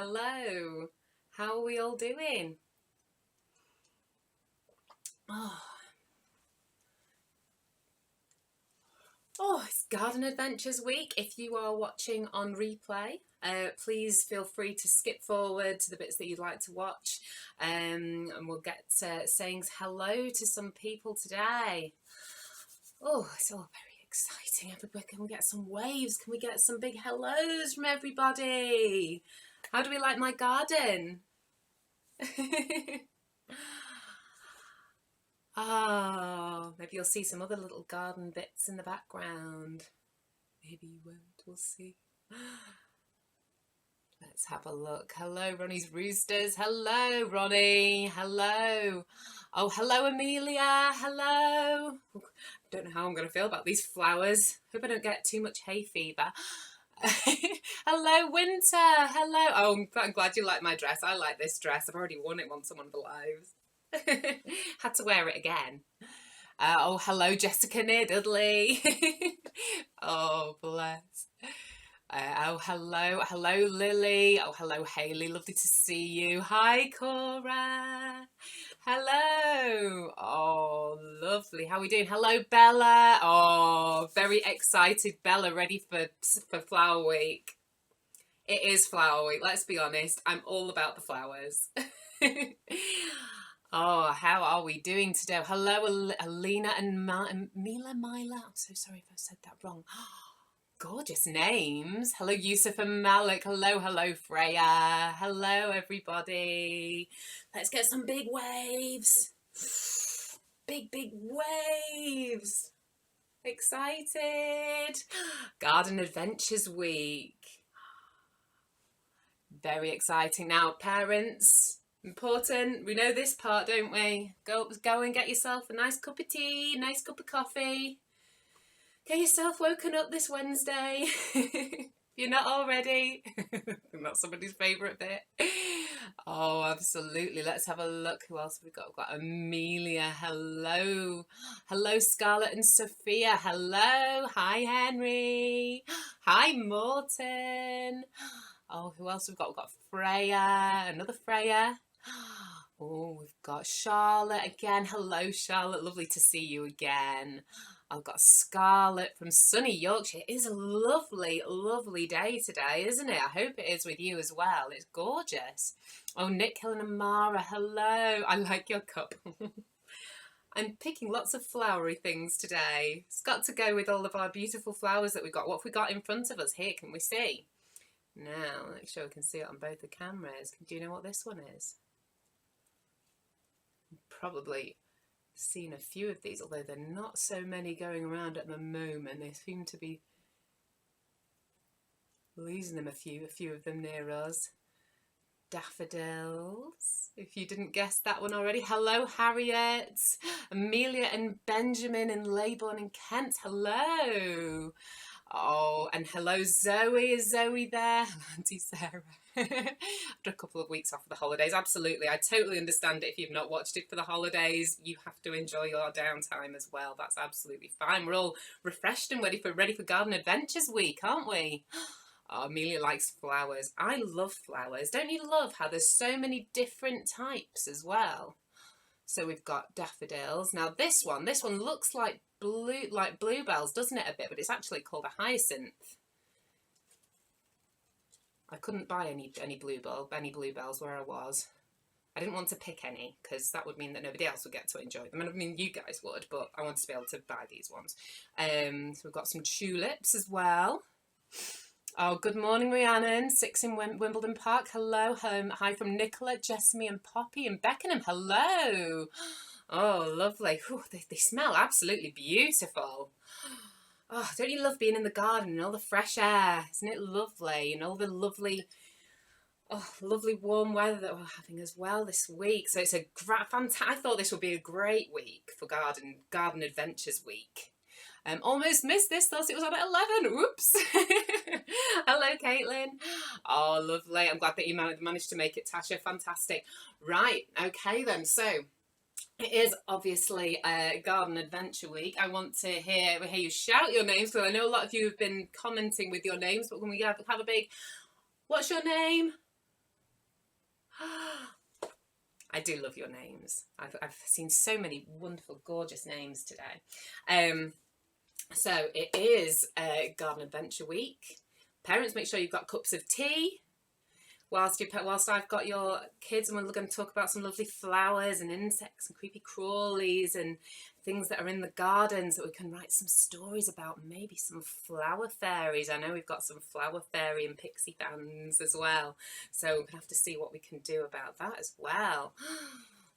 Hello. How are we all doing? It's Garden Adventures Week. If you are watching on replay, please feel free to skip forward to the bits that you'd like to watch, and we'll get saying hello to some people today. It's all very exciting. Everybody, can we get some waves? Can we get some big hellos from everybody? How do we like my garden? Maybe you'll see some other little garden bits in the background. Maybe you won't, we'll see. Let's have a look. Hello, Ronnie's Roosters. Hello, Ronnie. Hello. Oh, hello, Amelia. Hello. Don't know how I'm going to feel about these flowers. Hope I don't get too much hay fever. Hello, Winter. Hello. Oh, I'm glad you like my dress. I like this dress. I've already worn it once on one of the lives. Had to wear it again. Hello, Jessica near Dudley. Oh, bless. Hello, Lily. Oh, hello, Hayley. Lovely to see you. Hi, Cora. Hello. Oh, lovely. How are we doing? Hello, Bella. Oh, very excited, Bella. Ready for Flower Week. It is Flower Week. Let's be honest. I'm all about the flowers. Oh, how are we doing today? Hello, Alina and Mila. I'm so sorry if I said that wrong. Gorgeous names. Hello, Yusuf and Malik. Hello, Freya. Hello, everybody. Let's get some big waves. Big waves. Excited. Garden Adventures Week. Very exciting. Now, parents, important. We know this part, don't we? Go and get yourself a nice cup of tea, a nice cup of coffee. Get yourself woken up this Wednesday. If you're not already. Not somebody's favourite bit. Oh, absolutely. Let's have a look. Who else have we got? We've got Amelia. Hello. Hello, Scarlett and Sophia. Hello. Hi, Henry. Hi, Morton. Oh, who else have we got? We've got Freya. Another Freya. Oh, we've got Charlotte again. Hello, Charlotte. Lovely to see you again. I've got Scarlett from sunny Yorkshire. It is a lovely, lovely day today, isn't it? I hope it is with you as well. It's gorgeous. Oh, Nick, Helen and Mara, hello. I like your cup. I'm picking lots of flowery things today. It's got to go with all of our beautiful flowers that we've got. What have we got in front of us here? Can we see? Now, make sure we can see it on both the cameras. Do you know what this one is? Probably seen a few of these, although there are not so many going around at the moment. They seem to be losing them, a few of them near us. Daffodils, if you didn't guess that one already. Hello, Harriet. Amelia and Benjamin in Leybourne in Kent. Hello. Oh, and hello, Zoe. Is Zoe there? Auntie Sarah. After a couple of weeks off of the holidays. Absolutely. I totally understand it. If you've not watched it for the holidays, you have to enjoy your downtime as well. That's absolutely fine. We're all refreshed and ready for Garden Adventures Week, aren't we? Oh, Amelia likes flowers. I love flowers. Don't you love how there's so many different types as well? So we've got daffodils. Now this one looks like bluebells, doesn't it, a bit? But it's actually called a hyacinth. I couldn't buy any bluebells where I was. I didn't want to pick any because that would mean that nobody else would get to enjoy them. I mean, you guys would, but I wanted to be able to buy these ones. So we've got some tulips as well. Oh, good morning, Rhiannon. 6 in Wimbledon Park. Hello. Hi from Nicola, Jessamy and Poppy in Beckenham. Hello. Oh, lovely. Whew, they smell absolutely beautiful. Oh, don't you love being in the garden and all the fresh air? Isn't it lovely? And all the lovely warm weather that we're having as well this week. So it's a fantastic. I thought this would be a great week for Garden Adventures Week. Almost missed this, thought it was on at 11. Oops. Hello, Caitlin. Oh, lovely. I'm glad that you managed to make it, Tasha. Fantastic. Right, okay then. So it is obviously Garden Adventure Week. I want to hear you shout your names, because I know a lot of you have been commenting with your names, but when we have a big, what's your name? I do love your names. I've seen so many wonderful, gorgeous names today. So it is Garden Adventure Week. Parents, make sure you've got cups of tea. Whilst I've got your kids, and we're going to talk about some lovely flowers and insects and creepy crawlies and things that are in the gardens that we can write some stories about, maybe some flower fairies. I know we've got some flower fairy and pixie fans as well, so we're going to have to see what we can do about that as well.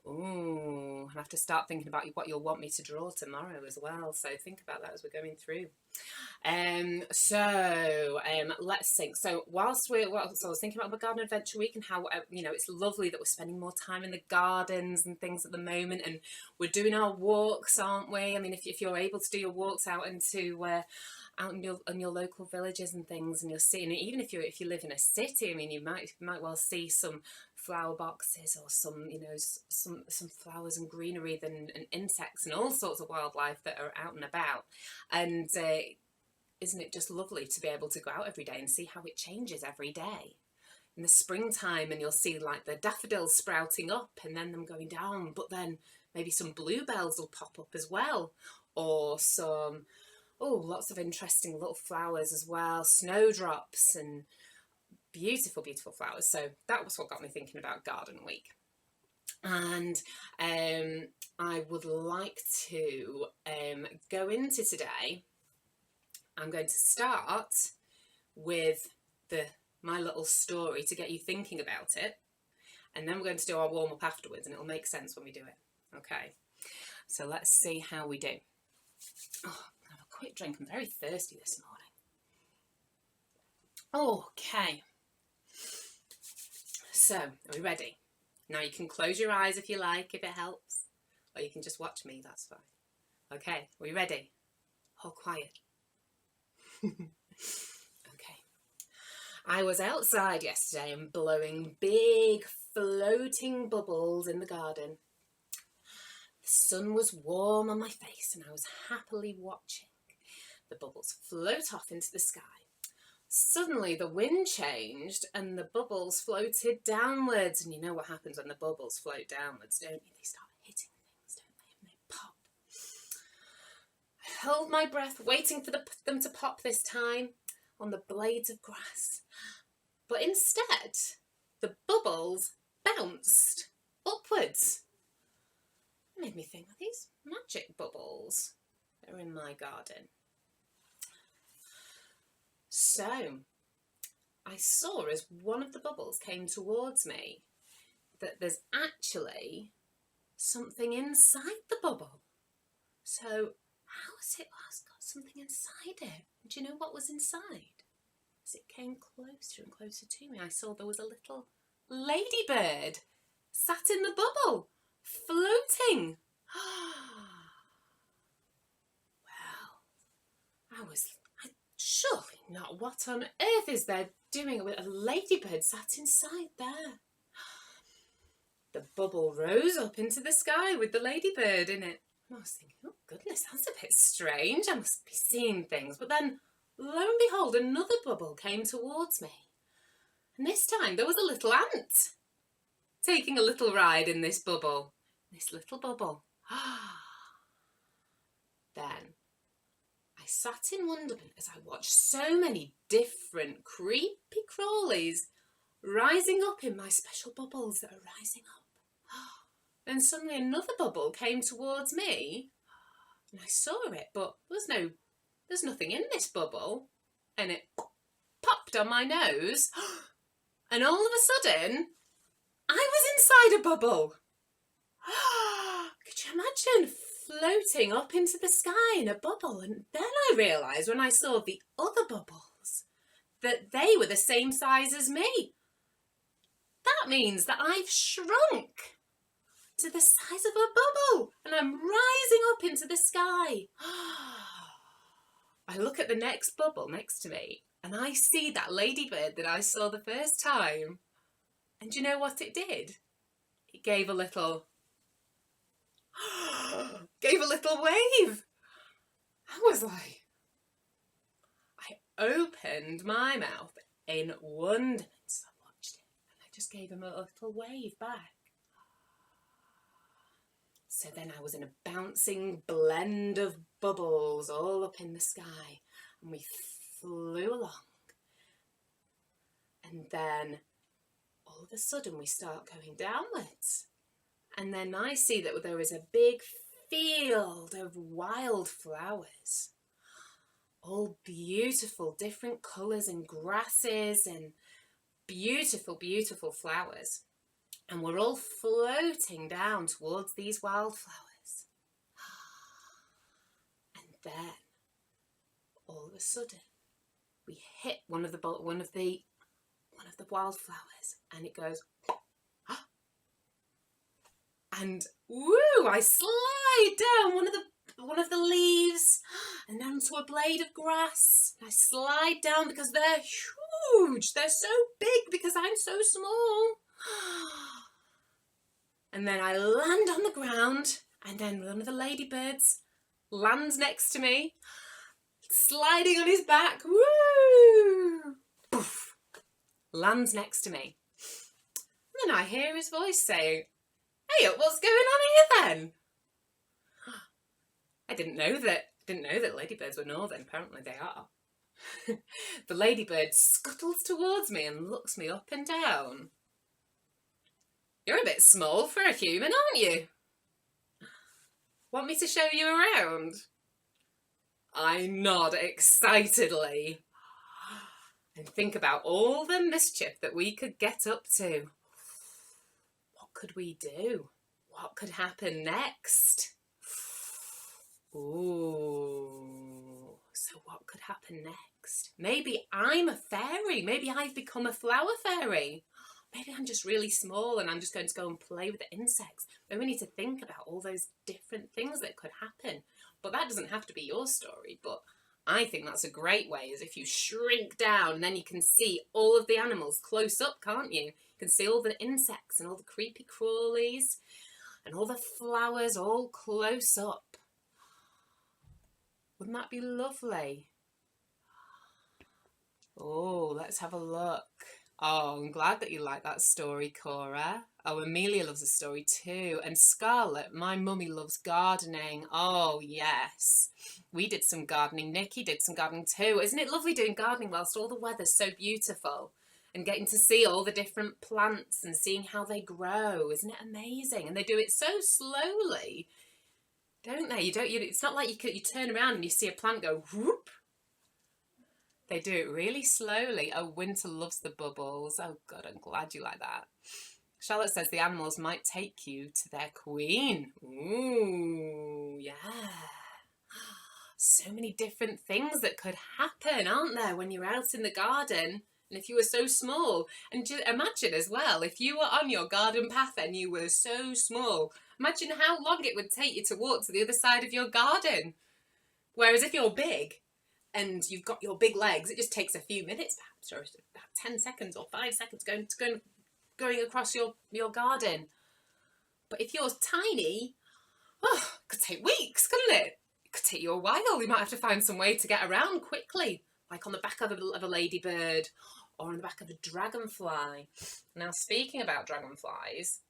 Ooh, I'll have to start thinking about what you'll want me to draw tomorrow as well, so think about that as we're going through. Let's think. So whilst I was thinking about the Garden Adventure Week and how it's lovely that we're spending more time in the gardens and things at the moment, and we're doing our walks, aren't we? I mean, if you're able to do your walks out into out in your local villages and things, and you're seeing it, even if you live in a city, I mean, you might well see some flower boxes or some flowers and greenery and insects and all sorts of wildlife that are out and about. And isn't it just lovely to be able to go out every day and see how it changes every day? In the springtime, and you'll see like the daffodils sprouting up and then them going down, but then maybe some bluebells will pop up as well, or some lots of interesting little flowers as well, snowdrops and beautiful, beautiful flowers. So that was what got me thinking about Garden Week. And I would like to go into today. I'm going to start with my little story to get you thinking about it, and then we're going to do our warm-up afterwards, and it'll make sense when we do it. Okay, so let's see how we do. Oh, I'll have a quick drink. I'm very thirsty this morning. Okay, so are we ready? Now you can close your eyes if you like, if it helps, or you can just watch me, that's fine. Okay, are we ready? Hold quiet. Okay. I was outside yesterday and blowing big floating bubbles in the garden. The sun was warm on my face and I was happily watching the bubbles float off into the sky. Suddenly the wind changed and the bubbles floated downwards. And you know what happens when the bubbles float downwards, don't you? They start hitting things, don't they? And they pop. I held my breath, waiting for them to pop this time on the blades of grass. But instead, the bubbles bounced upwards. It made me think, are these magic bubbles that are in my garden? So I saw as one of the bubbles came towards me that there's actually something inside the bubble. So how has it got something inside it? Do you know what was inside? As it came closer and closer to me, I saw there was a little ladybird sat in the bubble, floating. Well, surely not. What on earth is there doing with a ladybird sat inside there? The bubble rose up into the sky with the ladybird in it. And I was thinking, oh goodness, that's a bit strange. I must be seeing things. But then, lo and behold, another bubble came towards me. And this time there was a little ant taking a little ride in this bubble. This little bubble. Then I sat in wonderment as I watched so many different creepy crawlies rising up in my special bubbles that are rising up. Then suddenly another bubble came towards me and I saw it, but there's nothing in this bubble, and it popped on my nose and all of a sudden I was inside a bubble. Could you imagine floating up into the sky in a bubble? And then I realised when I saw the other bubbles that they were the same size as me. That means that I've shrunk to the size of a bubble and I'm rising up into the sky. I look at the next bubble next to me and I see that ladybird that I saw the first time. And do you know what it did? It gave a little wave. I was like, I opened my mouth in wonderment. I watched it and I just gave him a little wave back. So then I was in a bouncing blend of bubbles all up in the sky, and we flew along. And then all of a sudden we start going downwards. And then I see that there is a big field of wildflowers. All beautiful, different colours and grasses and beautiful, beautiful flowers. And we're all floating down towards these wildflowers. And then, all of a sudden, we hit one of the wildflowers, and it goes, and woo! I slide down one of the leaves, and then onto a blade of grass. I slide down because they're huge. They're so big because I'm so small. And then I land on the ground, and then one of the ladybirds lands next to me, sliding on his back. Woo! Poof! Lands next to me. And then I hear his voice saying, "Hey, what's going on here then?" I didn't know that ladybirds were northern. Apparently they are. The ladybird scuttles towards me and looks me up and down. "You're a bit small for a human, aren't you? Want me to show you around?" I nod excitedly and think about all the mischief that we could get up to. What could we do? What could happen next? Ooh, so what could happen next? Maybe I'm a fairy. Maybe I've become a flower fairy. Maybe I'm just really small and I'm just going to go and play with the insects. Then we need to think about all those different things that could happen. But that doesn't have to be your story. But I think that's a great way, is if you shrink down, and then you can see all of the animals close up, can't you? You can see all the insects and all the creepy crawlies and all the flowers all close up. Wouldn't that be lovely? Oh, let's have a look. Oh, I'm glad that you like that story, Cora. Oh, Amelia loves the story too. And Scarlett, my mummy loves gardening. Oh, yes. We did some gardening. Nikki did some gardening too. Isn't it lovely doing gardening whilst all the weather's so beautiful? And getting to see all the different plants and seeing how they grow. Isn't it amazing? And they do it so slowly, don't they? It's not like you turn around and you see a plant go whoop. They do it really slowly. Oh, Winter loves the bubbles. Oh, God, I'm glad you like that. Charlotte says the animals might take you to their queen. Ooh, yeah. So many different things that could happen, aren't there, when you're out in the garden? And if you were so small, and imagine as well, if you were on your garden path and you were so small, imagine how long it would take you to walk to the other side of your garden. Whereas if you're big, and you've got your big legs, it just takes a few minutes, perhaps, or about 10 seconds or 5 seconds going across your garden. But if you're tiny, oh, it could take weeks, couldn't it? It could take you a while. You might have to find some way to get around quickly, like on the back of a ladybird or on the back of a dragonfly. Now, speaking about dragonflies,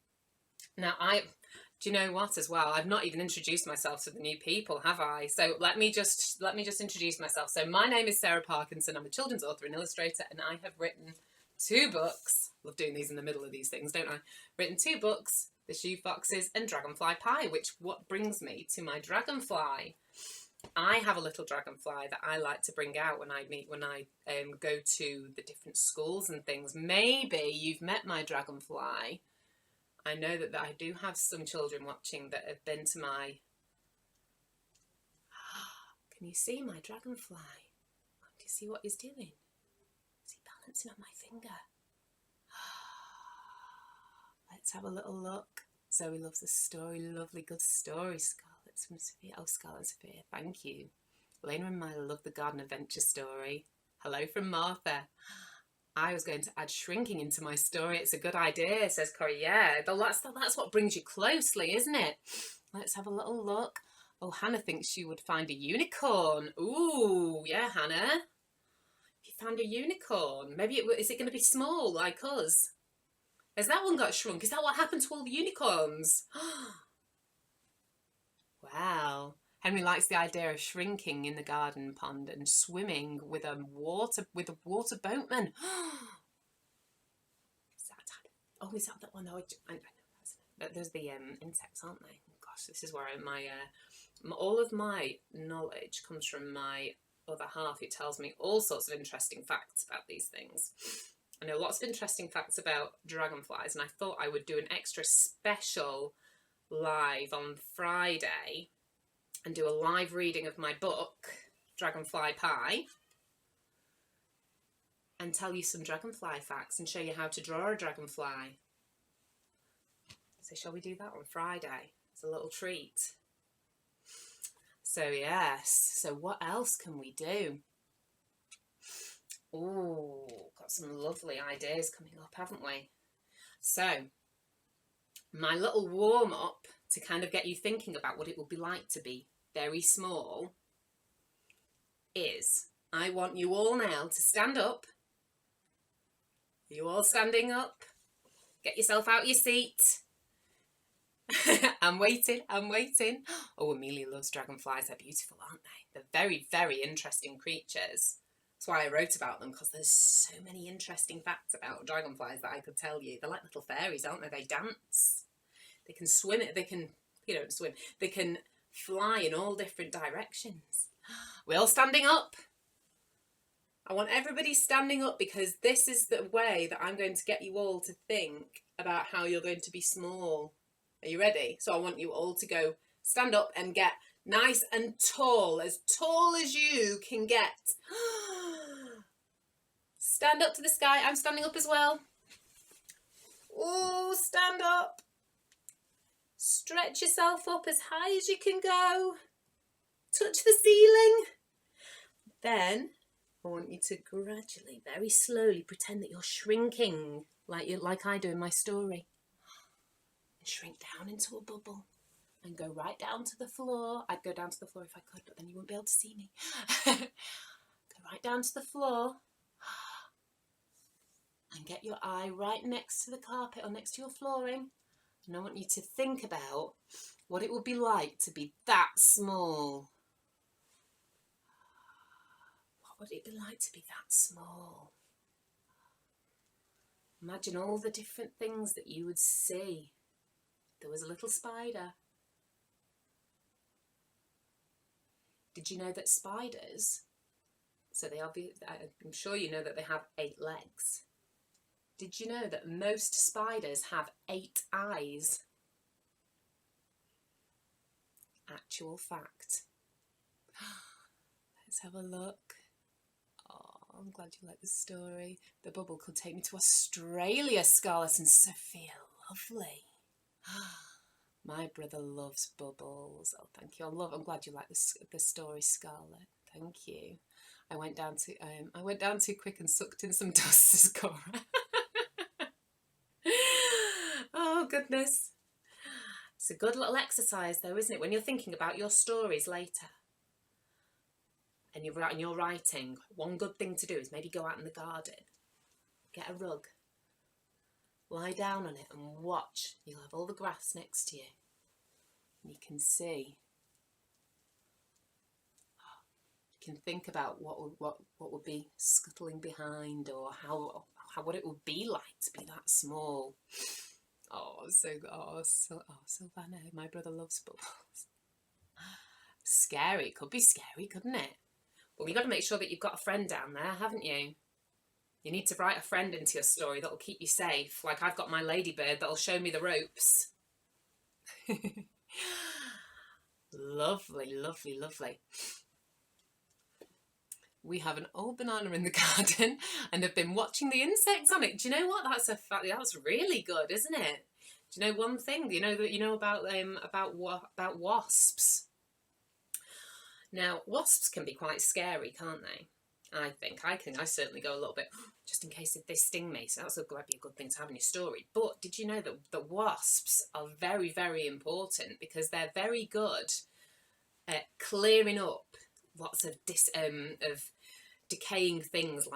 do you know what as well? I've not even introduced myself to the new people, have I? So let me just introduce myself. So my name is Sarah Parkinson. I'm a children's author and illustrator, and I have written 2 books. Love doing these in the middle of these things, don't I? Written 2 books, The Shoe Foxes and Dragonfly Pie, what brings me to my dragonfly. I have a little dragonfly that I like to bring out when I go to the different schools and things. Maybe you've met my dragonfly. I know that I do have some children watching that have been to my... Can you see my dragonfly? Do you see what he's doing? Is he balancing on my finger? Let's have a little look. Zoe loves the story. Lovely, good story. Scarlett's from Sophia. Oh, Scarlett and Sophia, thank you. Lena and Mila love the garden adventure story. Hello from Martha. I was going to add shrinking into my story. It's a good idea, says Corey. Yeah, that's what brings you closely, isn't it? Let's have a little look. Oh, Hannah thinks she would find a unicorn. Ooh, yeah, Hannah. If you found a unicorn, maybe is it going to be small like us? Has that one got shrunk? Is that what happened to all the unicorns? well. Henry likes the idea of shrinking in the garden pond and swimming with a water boatman. Is that that one? No, I know. There's the insects, aren't they? Oh, gosh, this is where all of my knowledge comes from my other half, who tells me all sorts of interesting facts about these things. I know lots of interesting facts about dragonflies, and I thought I would do an extra special live on Friday and do a live reading of my book, Dragonfly Pie, and tell you some dragonfly facts and show you how to draw a dragonfly. So shall we do that on Friday? It's a little treat. So yes, so what else can we do? Oh, got some lovely ideas coming up, haven't we? So my little warm-up to kind of get you thinking about what it would be like to be very small is, I want you all now to stand up. Are you all standing up? Get yourself out of your seat. I'm waiting. Oh, Amelia loves dragonflies. They're beautiful, aren't they? They're very, very interesting creatures. That's why I wrote about them, because there's so many interesting facts about dragonflies that I could tell you. They're like little fairies, aren't they? They dance. They can swim. They can, swim. They can fly in all different directions. We're all standing up. I want everybody standing up, because this is the way that I'm going to get you all to think about how you're going to be small. Are you ready? So I want you all to go stand up and get nice and tall as you can get. Stand up to the sky. I'm standing up as well. Oh, stand up. Stretch yourself up as high as you can go. Touch the ceiling. Then I want you to gradually, very slowly, pretend that you're shrinking like I do in my story. And shrink down into a bubble and go right down to the floor. I'd go down to the floor if I could, but then you wouldn't be able to see me. Go right down to the floor and get your eye right next to the carpet or next to your flooring. And I want you to think about what it would be like to be that small. What would it be like to be that small? Imagine all the different things that you would see. There was a little spider. Did you know that spiders, I'm sure you know that they have 8 legs. Did you know that most spiders have 8 eyes? Actual fact. Let's have a look. Oh, I'm glad you like the story. The bubble could take me to Australia, Scarlett and Sophia. Lovely. My brother loves bubbles. Oh, thank you. I'm glad you like the story, Scarlett. Thank you. I went down too quick and sucked in some dust, says Cora. Oh goodness. It's a good little exercise though, isn't it? When you're thinking about your stories later and you're writing, one good thing to do is maybe go out in the garden, get a rug, lie down on it and watch. You'll have all the grass next to you. And you can see. You can think about what would be scuttling behind, or what it would be like to be that small. Sylvana, my brother loves bubbles. Scary. It could be scary, couldn't it? Well, you've got to make sure that you've got a friend down there, haven't you? You need to write a friend into your story that'll keep you safe. Like I've got my ladybird that'll show me the ropes. Lovely, lovely, lovely. We have an old banana in the garden and have been watching the insects on it. Do you know what? That's really good, isn't it? Do you know one thing? Do you know about wasps? Now, wasps can be quite scary, can't they? I think. I certainly go a little bit, just in case if they sting me. So that's going to be a good thing to have in your story. But did you know that the wasps are very, very important, because they're very good at clearing up lots of decaying things,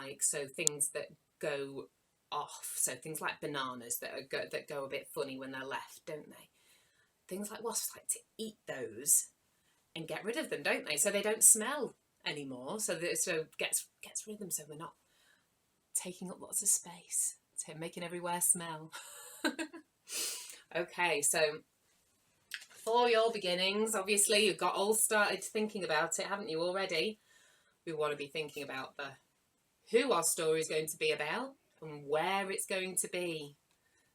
things that go off. So things like bananas that go a bit funny when they're left, don't they? Things like wasps like to eat those and get rid of them, don't they? So they don't smell anymore. So gets rid of them, so we're not taking up lots of space, so making everywhere smell. Okay, so for your beginnings, obviously you've got all started thinking about it, haven't you already? We want to be thinking about who our story is going to be about and where it's going to be.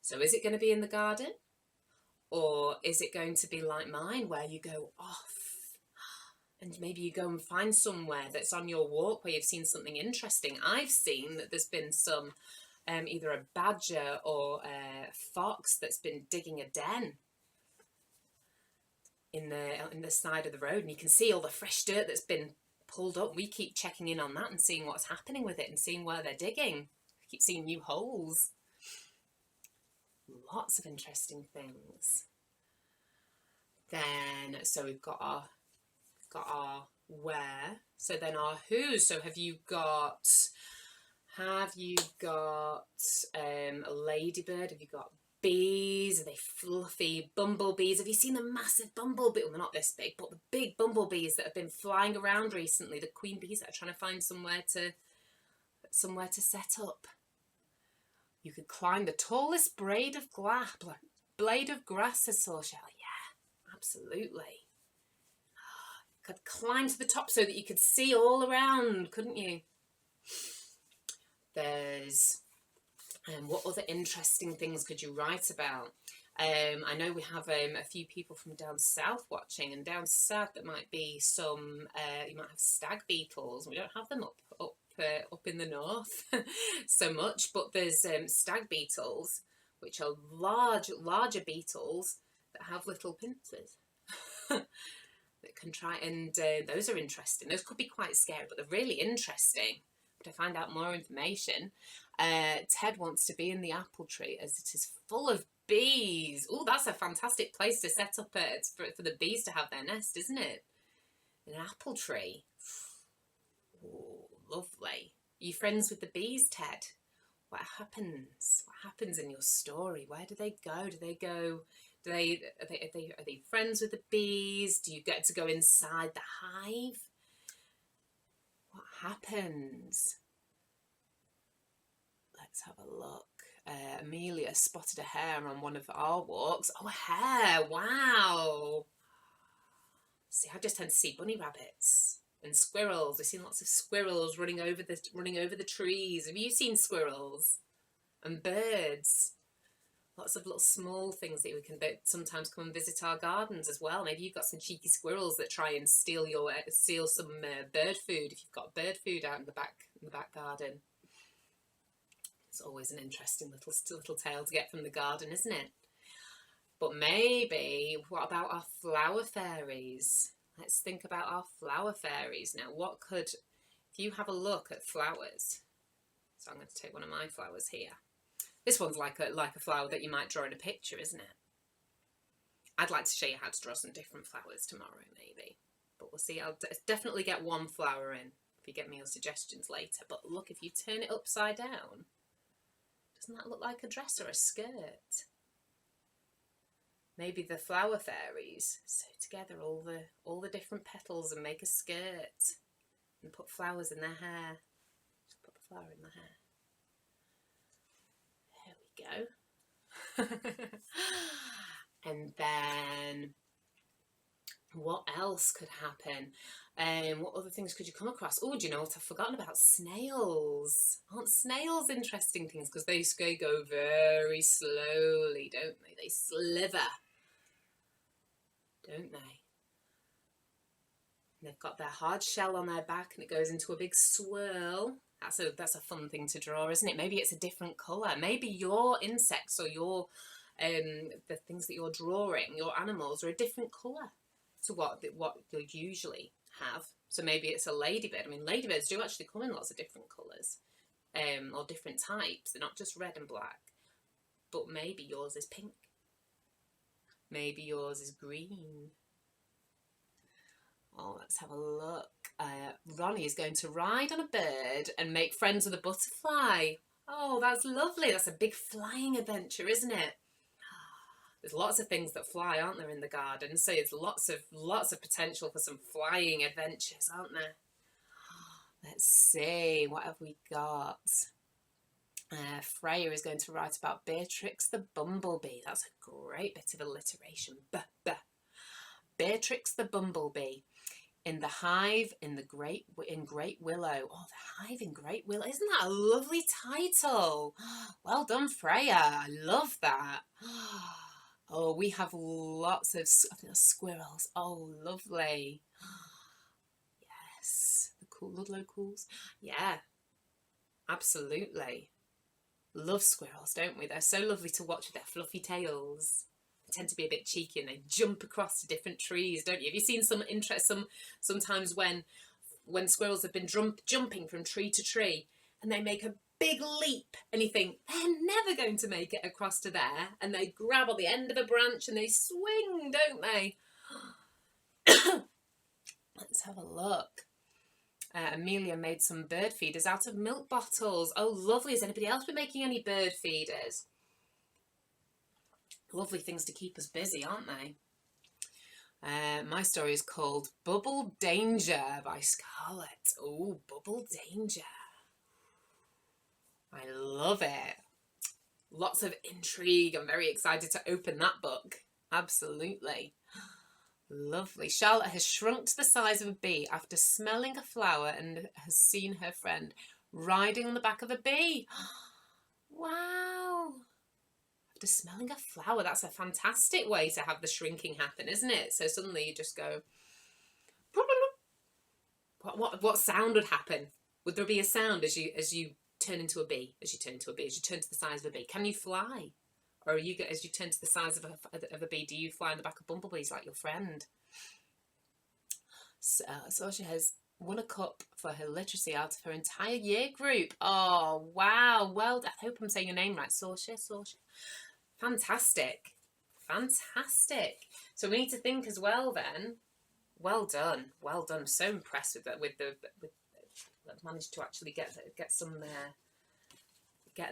So is it going to be in the garden? Or is it going to be like mine, where you go off and maybe you go and find somewhere that's on your walk where you've seen something interesting? I've seen that there's been some, either a badger or a fox that's been digging a den in the side of the road, and you can see all the fresh dirt that's been pulled up. We keep checking in on that and seeing what's happening with it and seeing where they're digging. We keep seeing new holes. Lots of interesting things. Then, so we've got our where. So then our who. So have you got a ladybird? Have you got bees? Are they fluffy bumblebees? Have you seen the massive bumblebee? Well, they're not this big, but the big bumblebees that have been flying around recently, the queen bees that are trying to find somewhere to set up. You could climb the tallest blade of grass, says Soulshell. Yeah, absolutely. Could climb to the top so that you could see all around, couldn't you? There's, what other interesting things could you write about? I know we have a few people from down south watching, and down south there might be some, you might have stag beetles. We don't have them up in the north so much, but there's stag beetles, which are larger beetles that have little pincers that can try, and those are interesting. Those could be quite scary, but they're really interesting. To find out more information, Ted wants to be in the apple tree as it is full of bees. Oh, that's a fantastic place to set up for the bees to have their nest, isn't it? An apple tree. Oh, lovely. Are you friends with the bees, Ted? What happens? What happens in your story? Where do they go? Are they friends with the bees? Do you get to go inside the hive? What happens? Let's have a look. Amelia spotted a hare on one of our walks. Oh, a hare! Wow. See, I just tend to see bunny rabbits and squirrels. I've seen lots of squirrels running over the trees. Have you seen squirrels and birds? Lots of little small things that sometimes come and visit our gardens as well. Maybe you've got some cheeky squirrels that try and steal some bird food if you've got bird food out in the back garden. It's always an interesting little tale to get from the garden, isn't it? But maybe, what about our flower fairies? Let's think about our flower fairies. Now, if you have a look at flowers, so I'm going to take one of my flowers here. This one's like a flower that you might draw in a picture, isn't it? I'd like to show you how to draw some different flowers tomorrow, maybe. But we'll see. I'll definitely get one flower in if you get me your suggestions later. But look, if you turn it upside down, doesn't that look like a dress or a skirt? Maybe the flower fairies sew together all the different petals and make a skirt and put flowers in their hair. Just put the flower in the hair. There we go. And then what else could happen? What other things could you come across? Oh, do you know what? I've forgotten about snails. Aren't snails interesting things? Because they go very slowly, don't they? They slither, don't they? And they've got their hard shell on their back and it goes into a big swirl. That's a fun thing to draw, isn't it? Maybe it's a different colour. Maybe your insects or your the things that you're drawing, your animals, are a different colour to what you usually have. So maybe it's a ladybird. I mean, ladybirds do actually come in lots of different colours, or different types. They're not just red and black. But maybe yours is pink. Maybe yours is green. Oh, let's have a look. Ronnie is going to ride on a bird and make friends with a butterfly. Oh, that's lovely. That's a big flying adventure, isn't it? There's lots of things that fly, aren't there, in the garden? So there's lots of potential for some flying adventures, aren't there? Let's see, what have we got? Freya is going to write about Beatrix the bumblebee. That's a great bit of alliteration. Beatrix the bumblebee. In the hive in Great Willow. Oh, the hive in Great Willow. Isn't that a lovely title? Well done, Freya. I love that. Oh, we have lots of squirrels. Oh, lovely. Yes. The cool Ludlow cools. Yeah, absolutely. Love squirrels, don't we? They're so lovely to watch with their fluffy tails. Tend to be a bit cheeky and they jump across to different trees, don't you? Have you seen some interest sometimes when squirrels have been jumping from tree to tree and they make a big leap and you think they're never going to make it across to there, and they grab on the end of a branch and they swing, don't they? Let's have a look. Amelia made some bird feeders out of milk bottles. Oh, lovely. Has anybody else been making any bird feeders? Lovely things to keep us busy, aren't they? My story is called Bubble Danger by Scarlett. Oh, Bubble Danger. I love it. Lots of intrigue. I'm very excited to open that book. Absolutely. Lovely. Charlotte has shrunk to the size of a bee after smelling a flower and has seen her friend riding on the back of a bee. Wow. After smelling a flower, that's a fantastic way to have the shrinking happen, isn't it? So suddenly you just go, what sound would happen? Would there be a sound as you turn into a bee? As you turn to the size of a bee, can you fly? Or as you turn to the size of a bee, do you fly in the back of bumblebees like your friend? So she has won a cup for her literacy out of her entire year group. Oh, wow. Well, I hope I'm saying your name right. Sorsha. Fantastic. So we need to think as well then. Well done. I'm so impressed with that. With I've managed to actually get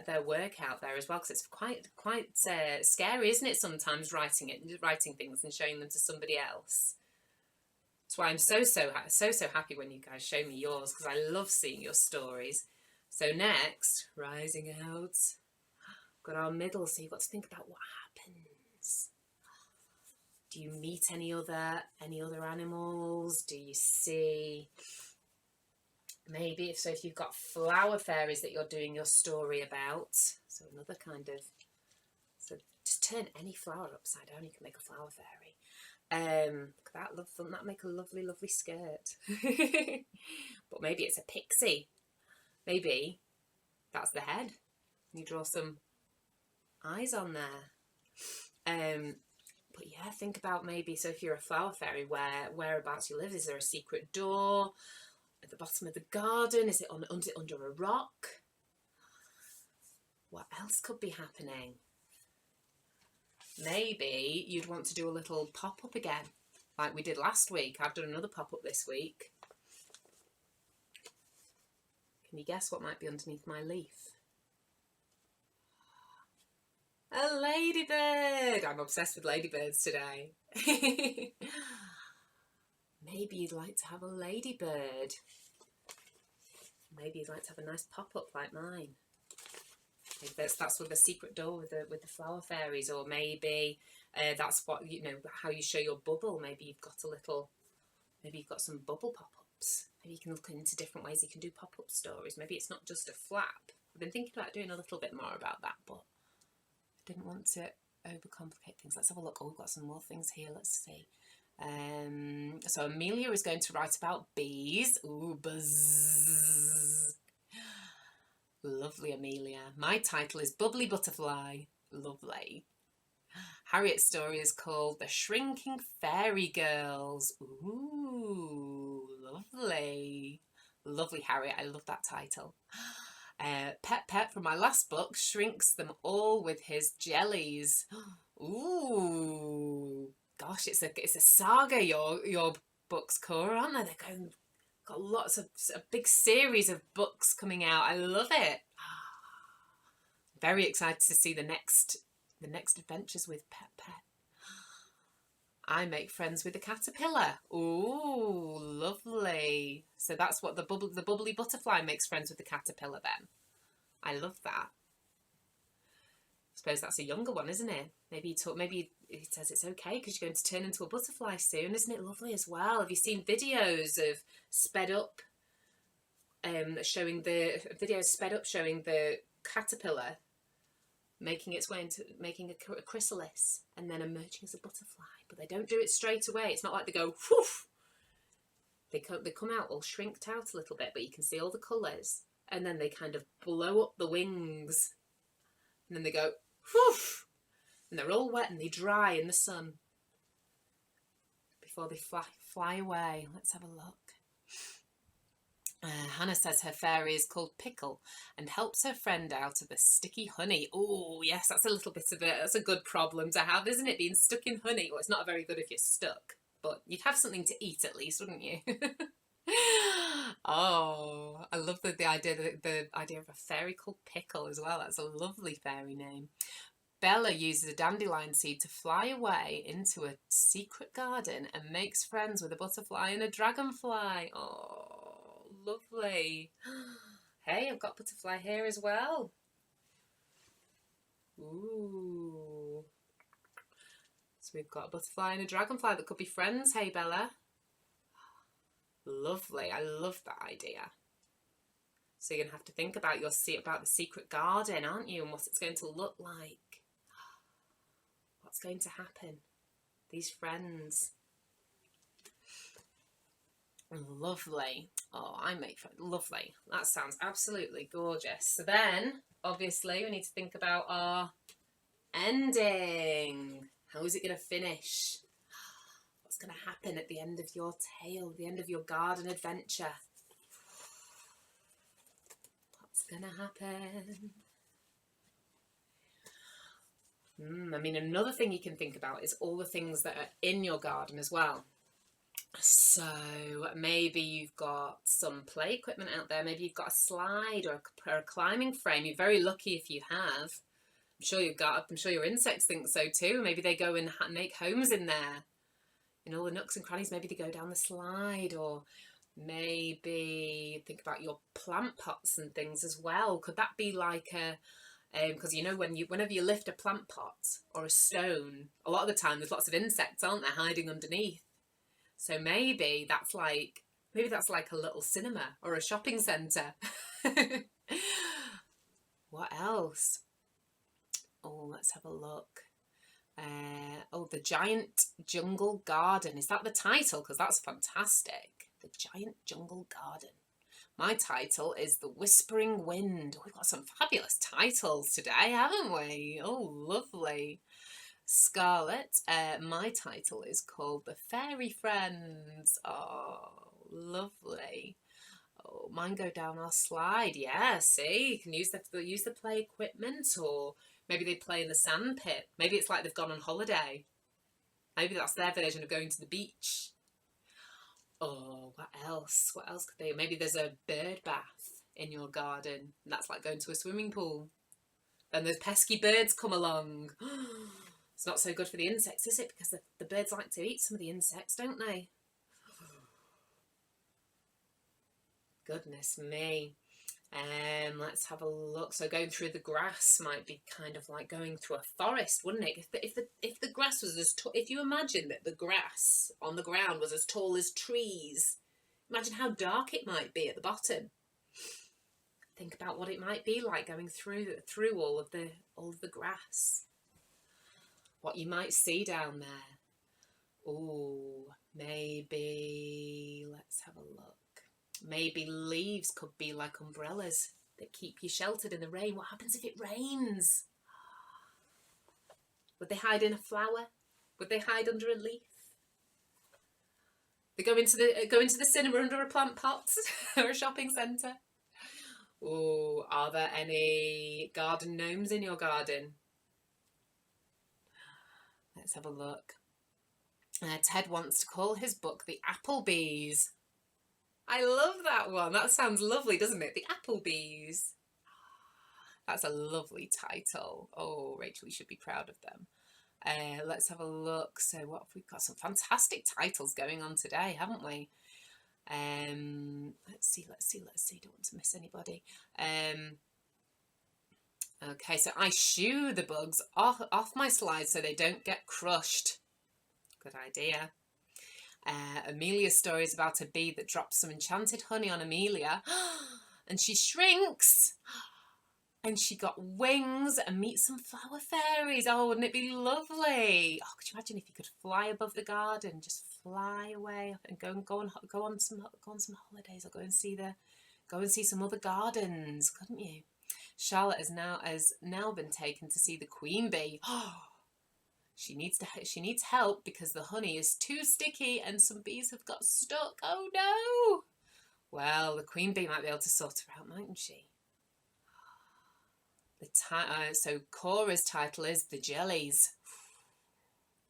their work out there as well, because it's quite scary, isn't it? Sometimes writing things and showing them to somebody else. That's why I'm so happy when you guys show me yours, because I love seeing your stories. So next, rising out. Got our middle, so you've got to think about what happens. Do you meet any other animals? Do you see maybe if you've got flower fairies that you're doing your story about? So another kind of, so just turn any flower upside down, you can make a flower fairy. Look at that, wouldn't that make a lovely skirt? But maybe it's a pixie. Maybe that's the head. You draw some eyes on there. But yeah, think about maybe, so if you're a flower fairy, whereabouts you live. Is there a secret door at the bottom of the garden? Is it under a rock? What else could be happening? Maybe you'd want to do a little pop-up again, like we did last week. I've done another pop-up this week. Can you guess what might be underneath my leaf? A ladybird! I'm obsessed with ladybirds today. Maybe you'd like to have a ladybird. Maybe you'd like to have a nice pop-up like mine. Maybe that's with a secret door with the flower fairies, or maybe that's what, how you show your bubble. Maybe you've got some bubble pop-ups. Maybe you can look into different ways you can do pop-up stories. Maybe it's not just a flap. I've been thinking about doing a little bit more about that, but I didn't want to overcomplicate things. Let's have a look. Oh, we've got some more things here. Let's see. So Amelia is going to write about bees. Ooh, buzz. Lovely, Amelia. My title is Bubbly Butterfly. Lovely. Harriet's story is called The Shrinking Fairy Girls. Ooh, lovely. Lovely, Harriet. I love that title. Pet from my last book shrinks them all with his jellies. Ooh, gosh, it's a saga. Your books, Cora, aren't they? They're got lots of a big series of books coming out. I love it. Very excited to see the next The next adventures with Pet. I make friends with the caterpillar. Ooh, lovely. So that's what the bubbly butterfly makes friends with the caterpillar then. I love that. I suppose that's a younger one, isn't it? Maybe he says it's okay because you're going to turn into a butterfly soon. Isn't it lovely as well? Have you seen videos of sped up showing the caterpillar making its way into making a chrysalis and then emerging as a butterfly? But they don't do it straight away. It's not like they go whoof. They come out all shrinked out a little bit, but you can see all the colours, and then they kind of blow up the wings, and then they go whoof, and they're all wet and they dry in the sun before they fly away. Let's have a look. Hannah says her fairy is called Pickle and helps her friend out of the sticky honey. Oh, yes, that's a little bit of that's a good problem to have, isn't it? Being stuck in honey. Well, it's not very good if you're stuck, but you'd have something to eat at least, wouldn't you? Oh, I love the idea of a fairy called Pickle as well. That's a lovely fairy name. Bella uses a dandelion seed to fly away into a secret garden and makes friends with a butterfly and a dragonfly. Oh, lovely. Hey, I've got butterfly here as well. Ooh. So we've got a butterfly and a dragonfly that could be friends. Hey, Bella. Lovely. I love that idea. So you're going to have to think about the secret garden, aren't you? And what it's going to look like. What's going to happen? These friends. Lovely. Oh, I make friends. Lovely. That sounds absolutely gorgeous. So then, obviously, we need to think about our ending. How is it going to finish? What's going to happen at the end of your tale, the end of your garden adventure? What's going to happen? I mean, another thing you can think about is all the things that are in your garden as well. So maybe you've got some play equipment out there. Maybe you've got a slide or a climbing frame. You're very lucky if you have. I'm sure your insects think so too. Maybe they go and make homes in there. In all the nooks and crannies, maybe they go down the slide, or maybe think about your plant pots and things as well. Could that be like a because you know whenever you lift a plant pot or a stone, a lot of the time there's lots of insects, aren't there, hiding underneath. So maybe that's like a little cinema or a shopping centre. What else? Oh, let's have a look. The Giant Jungle Garden. Is that the title? Because that's fantastic. The Giant Jungle Garden. My title is The Whispering Wind. We've got some fabulous titles today, haven't we? Oh, lovely. Scarlett, my title is called The Fairy Friends. Oh, lovely. Oh, mine go down our slide. Yeah, see, you can use the play equipment, or maybe they play in the sand pit. Maybe it's like they've gone on holiday. Maybe that's their version of going to the beach. Oh, what else? What else could they? Maybe there's a bird bath in your garden. And that's like going to a swimming pool. And those pesky birds come along. It's not so good for the insects, is it? Because the birds like to eat some of the insects, don't they? Goodness me. Let's have a look. So going through the grass might be kind of like going through a forest, wouldn't it? If the grass was as tall, if you imagine that the grass on the ground was as tall as trees, imagine how dark it might be at the bottom. Think about what it might be like going through all of the grass. What you might see down there. Oh, maybe let's have a look. Maybe leaves could be like umbrellas that keep you sheltered in the rain. What happens if it rains? Would they hide in a flower? Would they hide under a leaf? They go into the cinema under a plant pot or a shopping centre. Oh, are there any garden gnomes in your garden? Let's have a look. Ted wants to call his book The Applebees. I love that one. That sounds lovely, doesn't it? The Applebees. That's a lovely title. Oh, Rachel, you should be proud of them. Let's have a look. So what have we got? Some fantastic titles going on today, haven't we? Let's see. Don't want to miss anybody. Okay, so I shoo the bugs off my slides so they don't get crushed. Good idea. Amelia's story is about a bee that drops some enchanted honey on Amelia and she shrinks and she got wings and meets some flower fairies. Oh, wouldn't it be lovely? Oh, could you imagine if you could fly above the garden, just fly away and go on some holidays, or go and see some other gardens, couldn't you? Charlotte has now been taken to see the queen bee. She needs help because the honey is too sticky and some bees have got stuck. Oh no! Well, the queen bee might be able to sort her out, mightn't she? So Cora's title is The Jellies.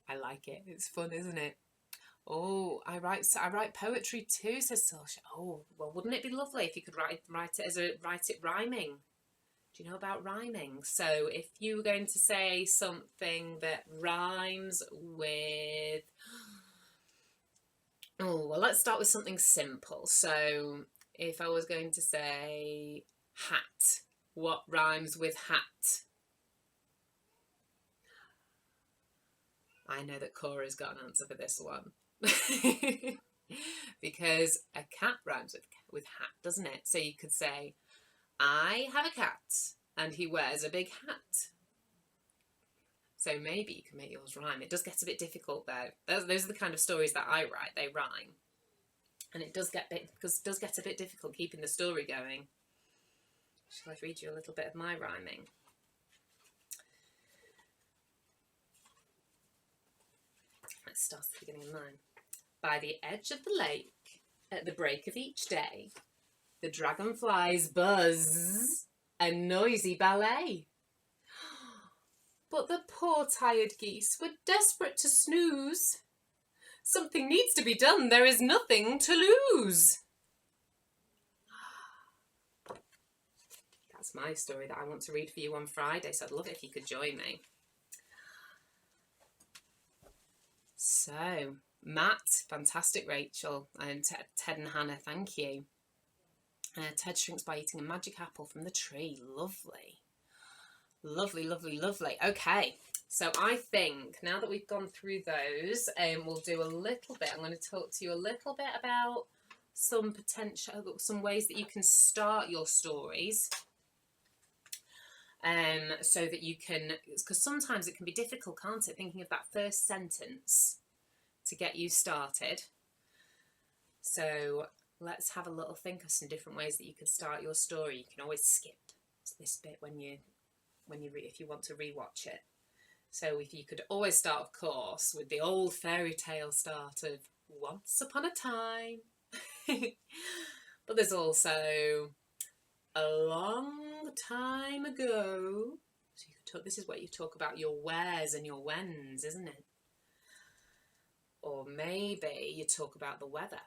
I like it. It's fun, isn't it? Oh, I write poetry too, says Sasha. Oh, well, wouldn't it be lovely if you could write it rhyming? Do you know about rhyming? So if you were going to say something that rhymes with... Oh, well, let's start with something simple. So if I was going to say hat, what rhymes with hat? I know that Cora's got an answer for this one. Because a cat rhymes with hat, doesn't it? So you could say, I have a cat and he wears a big hat. So maybe you can make yours rhyme. It does get a bit difficult though. Those are the kind of stories that I write. They rhyme. And it does get a bit difficult keeping the story going. Shall I read you a little bit of my rhyming? Let's start at the beginning of mine. By the edge of the lake, at the break of each day, the dragonflies buzz, a noisy ballet. But the poor tired geese were desperate to snooze. Something needs to be done, there is nothing to lose. That's my story that I want to read for you on Friday, so I'd love it if you could join me. So, Matt, fantastic, Rachel, and Ted and Hannah, thank you. Ted shrinks by eating a magic apple from the tree. Lovely. Lovely, lovely, lovely. Okay, so I think now that we've gone through those, we'll do a little bit. I'm going to talk to you a little bit about some ways that you can start your stories. So that you can, because sometimes it can be difficult, can't it, thinking of that first sentence to get you started. So let's have a little think of some different ways that you can start your story. You can always skip this bit if you want to rewatch it. So if you could always start, of course, with the old fairy tale start of once upon a time. But there's also a long time ago. So you could this is where you talk about your wheres and your whens, isn't it? Or maybe you talk about the weather.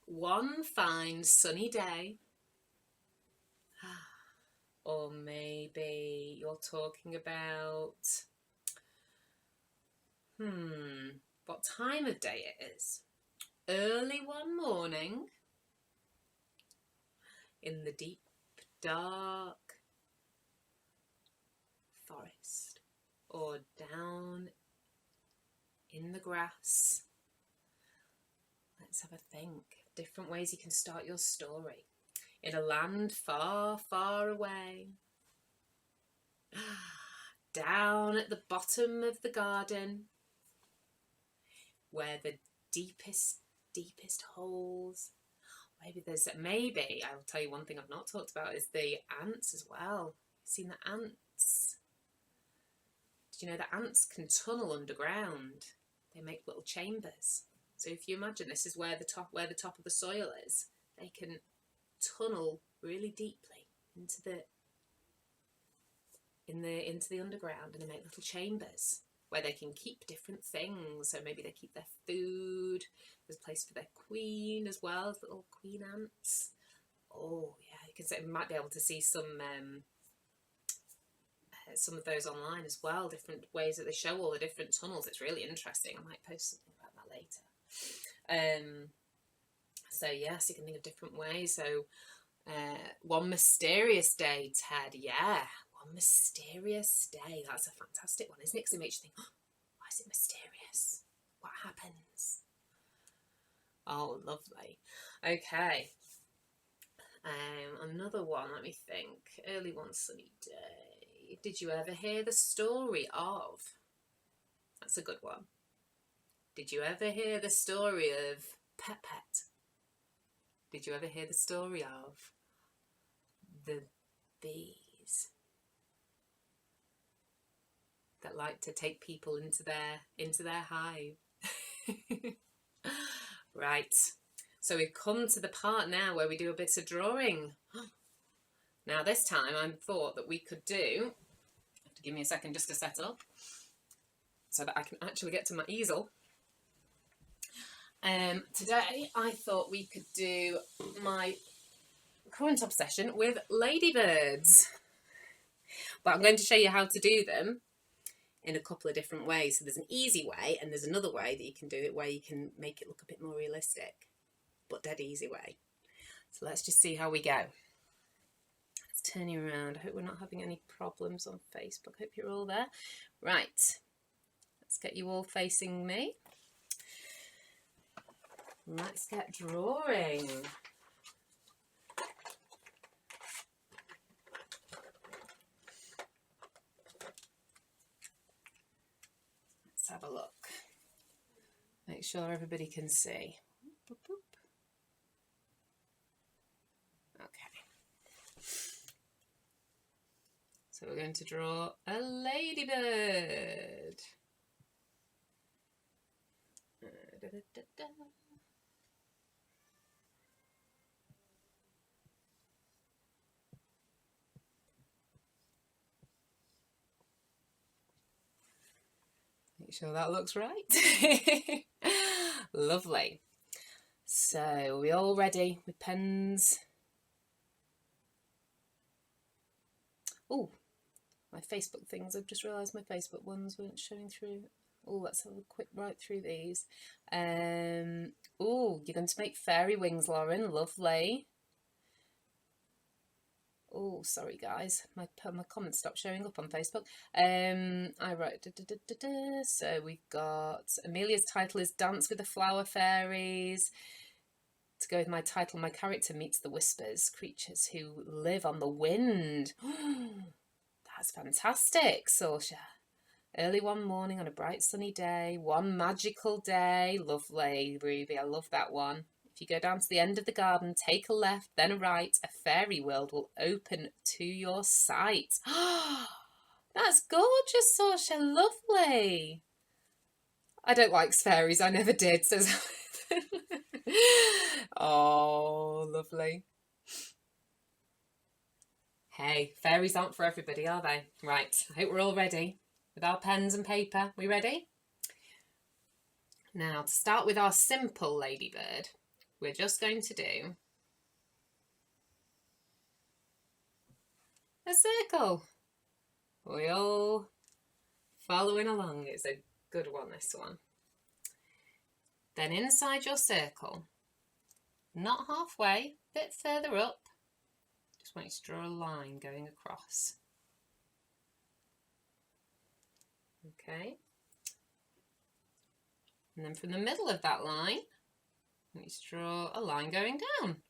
One fine sunny day. Or maybe you're talking about what time of day it is. Early one morning in the deep dark forest, or down in the grass. Let's have a think. Different ways you can start your story. In a land far, far away. Down at the bottom of the garden, where the deepest holes. Maybe I'll tell you one thing I've not talked about is the ants as well. Seen the ants? Did you know that ants can tunnel underground? They make little chambers. So if you imagine this is where the top of the soil is, they can tunnel really deeply into the underground, and they make little chambers where they can keep different things. So maybe they keep their food. There's a place for their queen as well, little queen ants. Oh yeah, you can say, you might be able to see some some of those online as well, different ways that they show all the different tunnels. It's really interesting. I might post something about that later. So yes, you can think of different ways. So one mysterious day, Ted. Yeah, one mysterious day. That's a fantastic one, isn't it? Because it makes you think, oh, why is it mysterious? What happens? Oh, lovely. Okay. Another one, let me think. Early one sunny day. Did you ever hear the story of? That's a good one. Did you ever hear the story of Pet Pet? Did you ever hear the story of the bees that like to take people into their hive? Right. So we've come to the part now where we do a bit of drawing. Now this time I thought that we could do, you have to give me a second just to set up so that I can actually get to my easel. Today I thought we could do my current obsession with ladybirds. But I'm going to show you how to do them in a couple of different ways. So there's an easy way and there's another way that you can do it where you can make it look a bit more realistic, but dead easy way. So let's just see how we go. Let's turn you around. I hope we're not having any problems on Facebook. Hope you're all there. Right, let's get you all facing me. Let's get drawing. Let's have a look. Make sure everybody can see. Boop, boop. Okay. So we're going to draw a ladybird. Da, da, da, da. Make sure that looks right. Lovely. So, are we all ready with pens? Oh, my Facebook things. I've just realised my Facebook ones weren't showing through. Oh, let's have a quick right through these. Oh, you're going to make fairy wings, Lauren. Lovely. Oh, sorry guys, my comments stopped showing up on Facebook. I wrote so we've got Amelia's title is Dance with the Flower Fairies. To go with my title, my character meets the whispers, creatures who live on the wind. That's fantastic, Saoirse. Early one morning on a bright sunny day, one magical day. Lovely, Ruby, I love that one. If you go down to the end of the garden, take a left, then a right, a fairy world will open to your sight. That's gorgeous, Saoirse, lovely. I don't like fairies, I never did, says oh, lovely. Hey, fairies aren't for everybody, are they? Right, I hope we're all ready with our pens and paper. We ready? Now, to start with our simple ladybird, we're just going to do a circle. We all following along. It's a good one, this one. Then inside your circle, not halfway, a bit further up, just want you to draw a line going across. Okay. And then from the middle of that line, I want you to draw a line going down.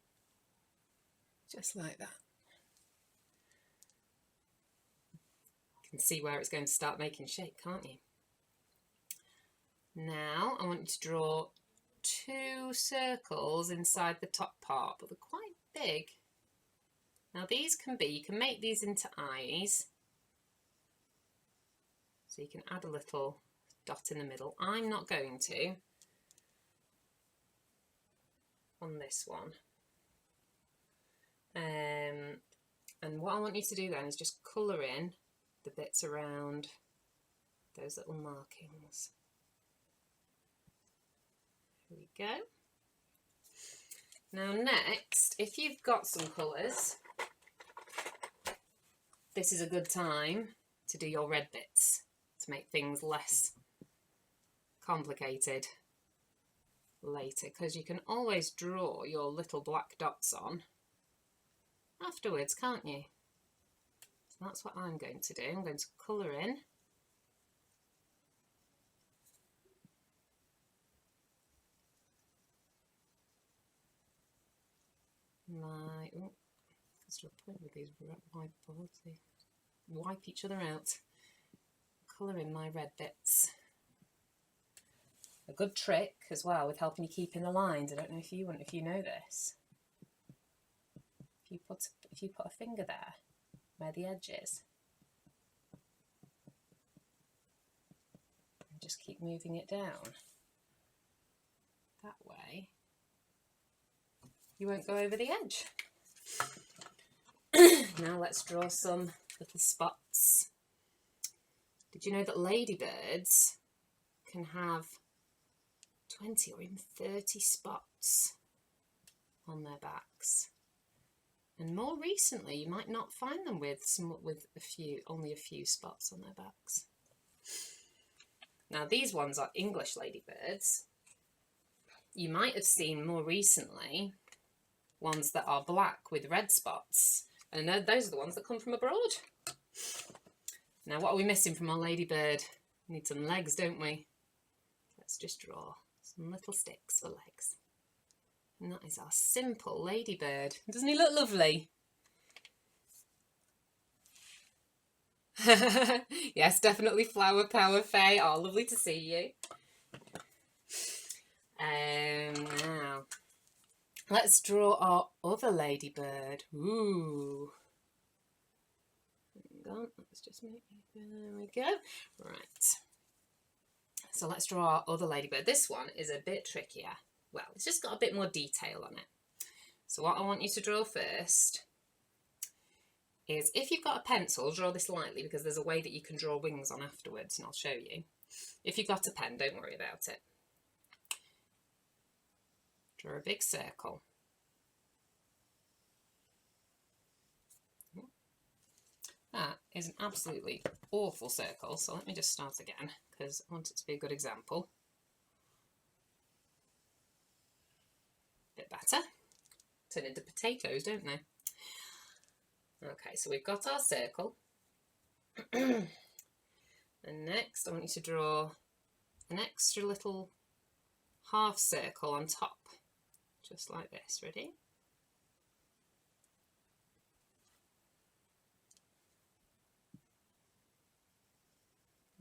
Just like that. You can see where it's going to start making shape, can't you? Now I want you to draw 2 circles inside the top part, but they're quite big. Now these can be, you can make these into eyes. So you can add a little dot in the middle. I'm not going to on this one. And what I want you to do then is just colour in the bits around those little markings. Here we go. Now next, if you've got some colours, this is a good time to do your red bits, to make things less complicated later, because you can always draw your little black dots on afterwards, can't you? So that's what I'm going to do. I'm going to colour in my, oh, that's to a point with these whiteboards, they wipe each other out. Colour in my red bits. A good trick as well with helping you keep in the lines, I don't know if you know this, if you put a finger there where the edge is and just keep moving it down, that way you won't go over the edge. Now let's draw some little spots. Did you know that ladybirds can have 20 or even 30 spots on their backs? And more recently, you might not find them with only a few spots on their backs. Now these ones are English ladybirds. You might have seen more recently ones that are black with red spots, and those are the ones that come from abroad. Now what are we missing from our ladybird? We need some legs, don't we? Let's just draw some little sticks for legs. And that is our simple ladybird. Doesn't he look lovely? Yes, definitely flower power, Faye. Oh, lovely to see you. Now, let's draw our other ladybird. Ooh. Hang on, let's just make it, there we go. Right. So let's draw our other ladybird. This one is a bit trickier. Well, it's just got a bit more detail on it. So what I want you to draw first is, if you've got a pencil, draw this lightly, because there's a way that you can draw wings on afterwards, and I'll show you. If you've got a pen, don't worry about it. Draw a big circle. That is an absolutely awful circle, so let me just start again, because I want it to be a good example. Bit better. Turn into potatoes, don't they? Okay, so we've got our circle. And next I want you to draw an extra little half circle on top, just like this. Ready?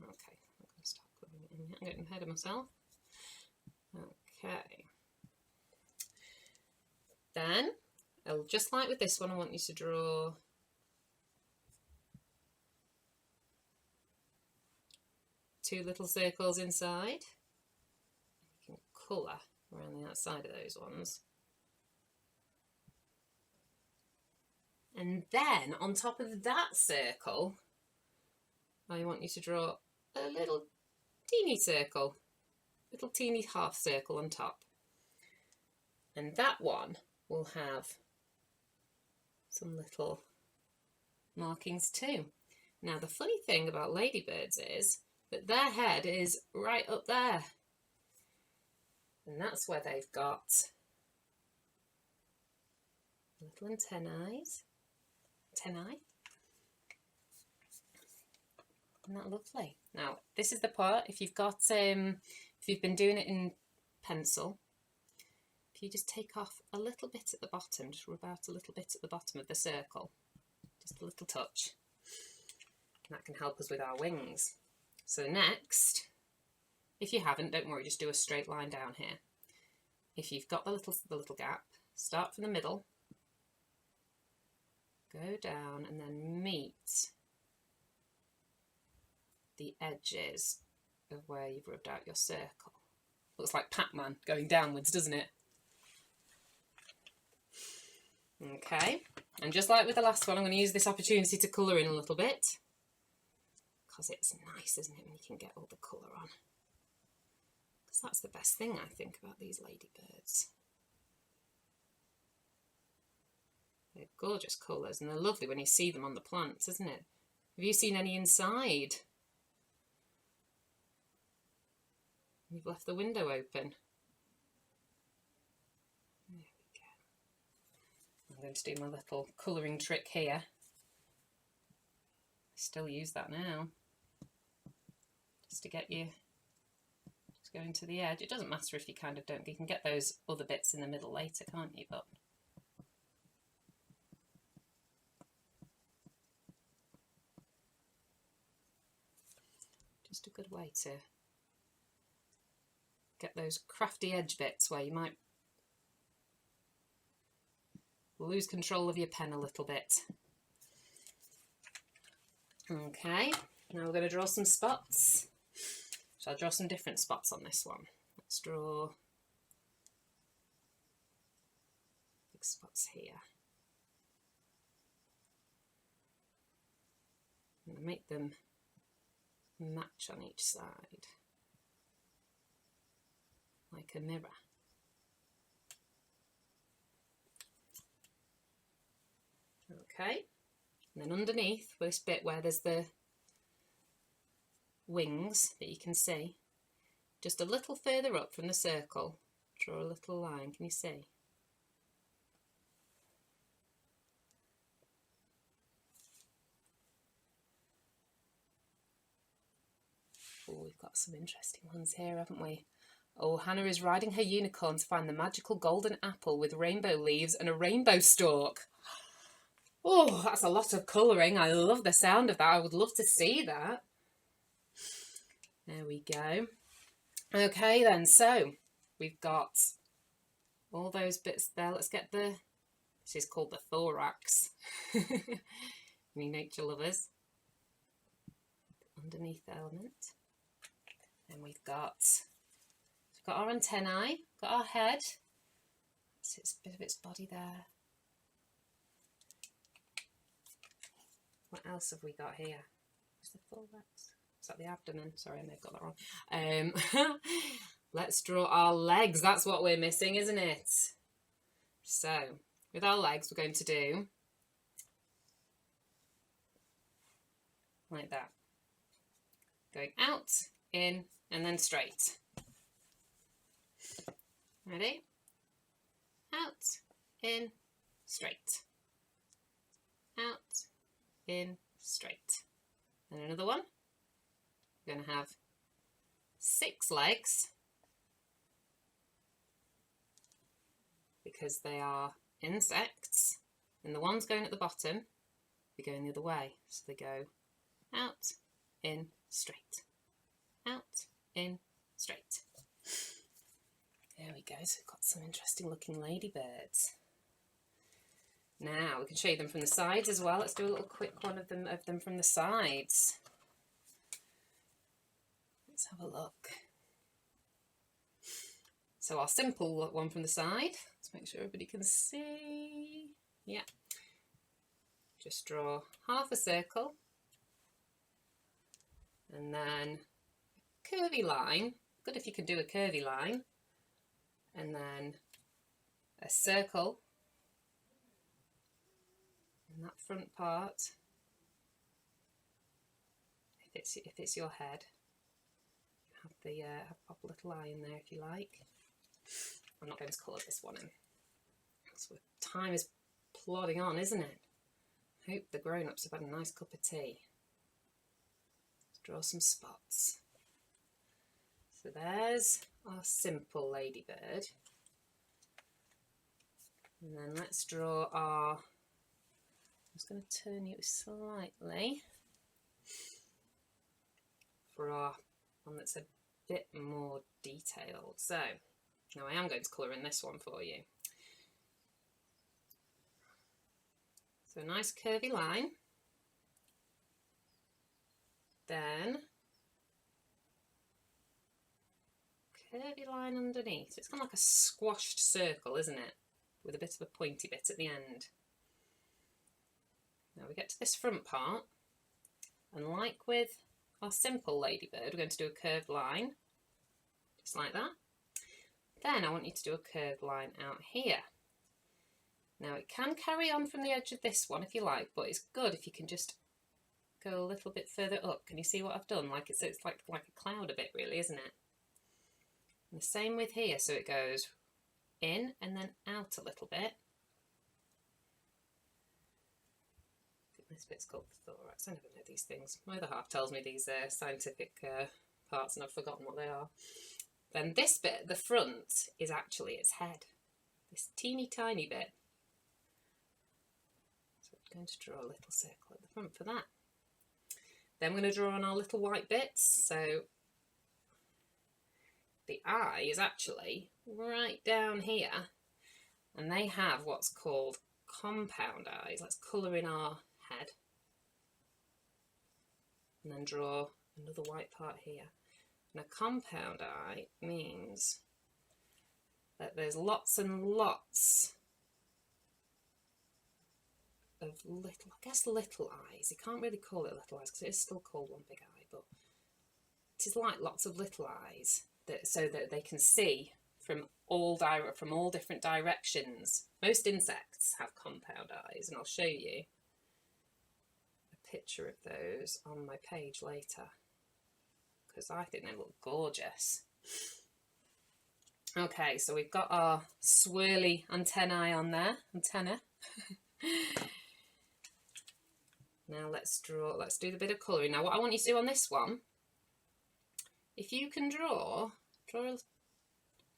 Okay, I'm going to start putting it in here. I'm getting ahead of myself. Okay. Then, just like with this one, I want you to draw two little circles inside. You can colour around the outside of those ones. And then, on top of that circle, I want you to draw a little teeny circle, little teeny half circle on top. And that one will have some little markings too. Now the funny thing about ladybirds is that their head is right up there, and that's where they've got little antennae. Isn't that lovely? Now this is the part, if you've got if you've been doing it in pencil, if you just take off a little bit at the bottom, just rub out a little bit at the bottom of the circle, just a little touch, and that can help us with our wings. So next, if you haven't, don't worry, just do a straight line down here. If you've got the little gap, start from the middle, go down and then meet the edges of where you've rubbed out your circle. Looks like Pac-Man going downwards, doesn't it? Okay, and just like with the last one, I'm going to use this opportunity to colour in a little bit, because it's nice, isn't it, when you can get all the colour on? Because that's the best thing, I think, about these ladybirds. They're gorgeous colours, and they're lovely when you see them on the plants, isn't it? Have you seen any inside? You've left the window open. There we go. I'm going to do my little colouring trick here. Still use that now. Just to get you just going to the edge. It doesn't matter if you kind of don't, you can get those other bits in the middle later, can't you? But just a good way to get those crafty edge bits where you might lose control of your pen a little bit. Okay, now we're going to draw some spots. So I'll draw some different spots on this one. Let's draw big spots here. And make them match on each side, like a mirror. Okay, and then underneath this bit where there's the wings that you can see, just a little further up from the circle, draw a little line. Can you see? Oh, we've got some interesting ones here, haven't we? Oh, Hannah is riding her unicorn to find the magical golden apple with rainbow leaves and a rainbow stalk. Oh, that's a lot of colouring. I love the sound of that. I would love to see that. There we go. Okay then, so we've got all those bits there. Let's get this is called the thorax. Any nature lovers. Underneath the element. Then we've got our antennae, got our head. So it's a bit of its body there. What else have we got here? What's the thorax? Is that the abdomen? Sorry, I may have got that wrong. Let's draw our legs. That's what we're missing, isn't it? So, with our legs, we're going to do like that. Going out, in, and then straight. Ready? Out, in, straight. Out, in, straight. And another one. We're going to have 6 legs because they are insects, and the ones going at the bottom, they're going the other way. So they go out, in, straight. Out, in, straight. There we go. So we've got some interesting looking ladybirds. Now we can show you them from the sides as well. Let's do a little quick one of them from the sides. Let's have a look. So our simple one from the side. Let's make sure everybody can see. Yeah. Just draw half a circle. And then a curvy line. Good if you can do a curvy line. And then a circle. And that front part. If it's your head. Pop a little eye in there if you like. I'm not going to colour this one in. So time is plodding on, isn't it? I hope the grown-ups have had a nice cup of tea. Let's draw some spots. So there's our simple ladybird. And then let's draw our... I'm just going to turn you slightly for our one that's a bit more detailed. So now I am going to colour in this one for you. So a nice curvy line, then curvy line underneath. It's kind of like a squashed circle, isn't it? With a bit of a pointy bit at the end. Now we get to this front part, and like with our simple ladybird, we're going to do a curved line, just like that. Then I want you to do a curved line out here. Now it can carry on from the edge of this one if you like, but it's good if you can just go a little bit further up. Can you see what I've done? Like it's like a cloud a bit, really, isn't it? And the same with here, so it goes in and then out a little bit. This bit's called the thorax. I never know these things. My other half tells me these scientific parts, and I've forgotten what they are. Then this bit, the front, is actually its head. This teeny tiny bit. So I'm going to draw a little circle at the front for that. Then we're going to draw on our little white bits. So the eye is actually right down here, and they have what's called compound eyes. Let's colour in our head and then draw another white part here. And a compound eye means that there's lots and lots of little eyes. You can't really call it little eyes because it is still called one big eye, but it is like lots of little eyes so that they can see from all different directions. Most insects have compound eyes, and I'll show you a picture of those on my page later, because I think they look gorgeous. Okay, so we've got our swirly antennae on there. Now let's do the bit of colouring. Now what I want you to do on this one, if you can draw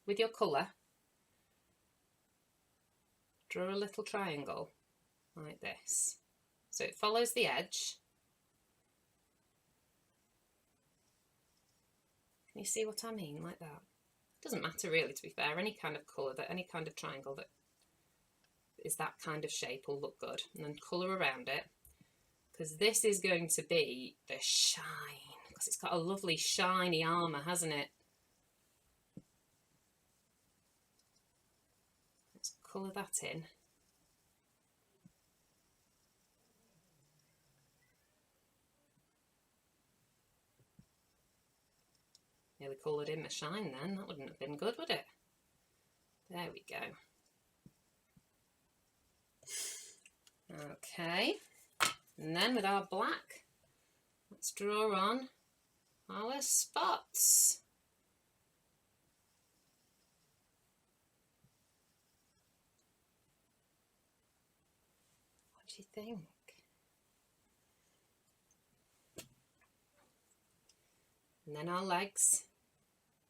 with your colour, draw a little triangle like this. So it follows the edge. Can you see what I mean? Like that. Doesn't matter really, to be fair. Any kind of colour, any kind of triangle that is that kind of shape will look good. And then colour around it, because this is going to be the shine, because it's got a lovely shiny armour, hasn't it? Let's colour that in. Nearly coloured in my shine then. That wouldn't have been good, would it? There we go. Okay. And then with our black, let's draw on our spots. What do you think? And then our legs.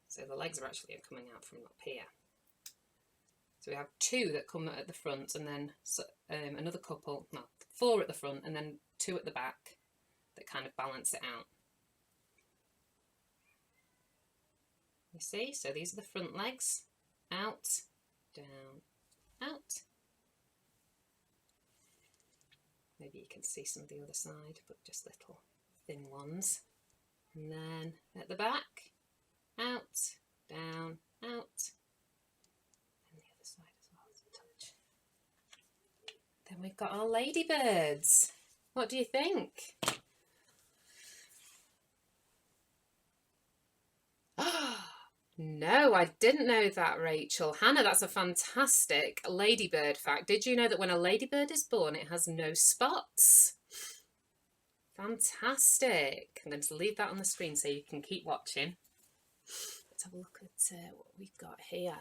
So the legs are actually coming out from up here. So we have two that come at the front, and then another couple, no, 4 at the front, and then 2 at the back that kind of balance it out. You see? So these are the front legs. Out, down, out. Maybe you can see some of the other side, but just little thin ones. And then at the back, out, down, out. And the other side as well, as a touch. Then we've got our ladybirds. What do you think? No, I didn't know that, Rachel. Hannah, that's a fantastic ladybird fact. Did you know that when a ladybird is born, it has no spots? Fantastic. I'm going to leave that on the screen so you can keep watching. Let's have a look at what we've got here.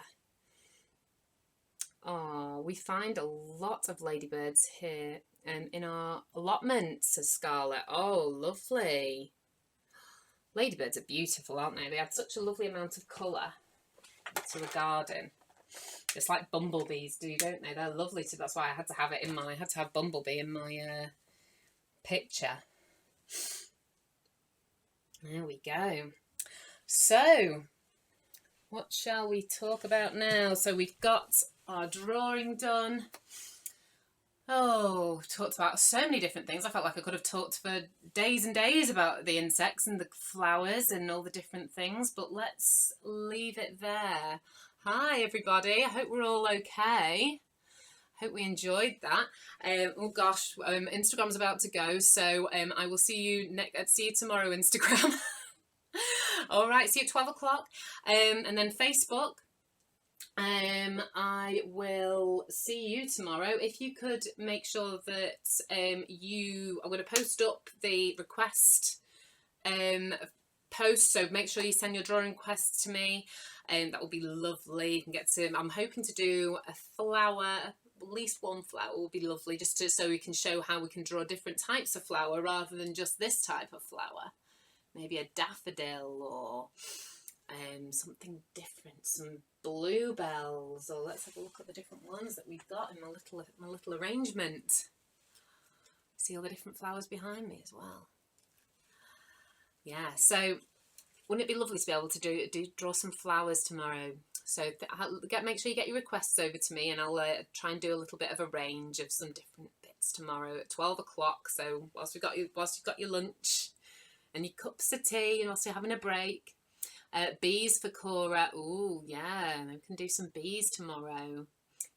Oh, we find a lot of ladybirds here in our allotment, says Scarlett. Oh, lovely. Ladybirds are beautiful, aren't they? They add such a lovely amount of colour to the garden. Just like bumblebees do, don't they? They're lovely too. That's why I had to have it in my, I had to have Bumblebee in my picture. There we go. So, what shall we talk about now? So we've got our drawing done. Oh, talked about so many different things. I felt like I could have talked for days and days about the insects and the flowers and all the different things, but let's leave it there. Hi everybody, I hope we're all okay. Hope we enjoyed that. Oh gosh, Instagram's about to go, so I will see you tomorrow, Instagram. All right, see you at 12 o'clock. And then Facebook. I will see you tomorrow. If you could make sure that I'm going to post up the request post, so make sure you send your drawing requests to me. That will be lovely. You can get to. I'm hoping to do a flower. At least one flower will be lovely, just so we can show how we can draw different types of flower rather than just this type of flower. Maybe a daffodil or something different, some bluebells, or let's have a look at the different ones that we've got in my little arrangement. See all the different flowers behind me as well. Yeah, so wouldn't it be lovely to be able to draw some flowers tomorrow? So make sure you get your requests over to me, and I'll try and do a little bit of a range of some different bits tomorrow at 12 o'clock. So whilst you've got your lunch and your cups of tea, and whilst you're having a break. Bees for Cora. Oh, yeah, we can do some bees tomorrow.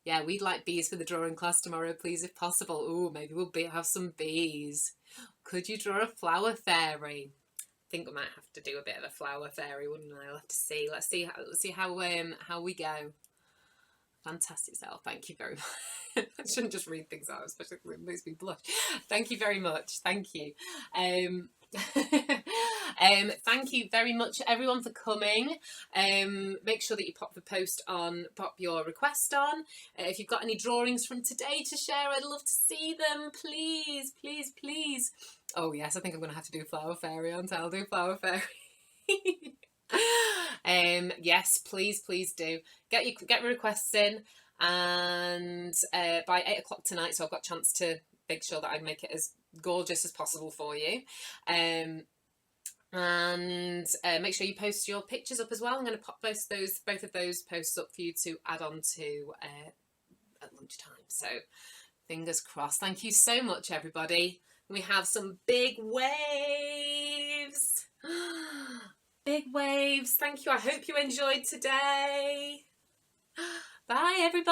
Yeah, we'd like bees for the drawing class tomorrow, please, if possible. Oh, maybe we'll have some bees. Could you draw a flower fairy? I think we might have to do a bit of a flower fairy, wouldn't I? I'll have to see. Let's see how we go. Fantastic, Sal. Thank you very much. I shouldn't just read things out, especially when it makes me blush. Thank you very much. Thank you. Thank you very much everyone for coming. Make sure that you pop your request on. If you've got any drawings from today to share, I'd love to see them. Please, please, please. Oh yes, I think I'm gonna have to do flower fairy, aren't I? I'll do flower fairy. Yes, please do get your requests in, and by 8 o'clock tonight, so I've got a chance to make sure that I make it as gorgeous as possible for you. And make sure you post your pictures up as well. I'm going to pop both of those posts up for you to add on to at lunchtime. So fingers crossed. Thank you so much, everybody. We have some big waves. Big waves. Thank you. I hope you enjoyed today. Bye, everybody.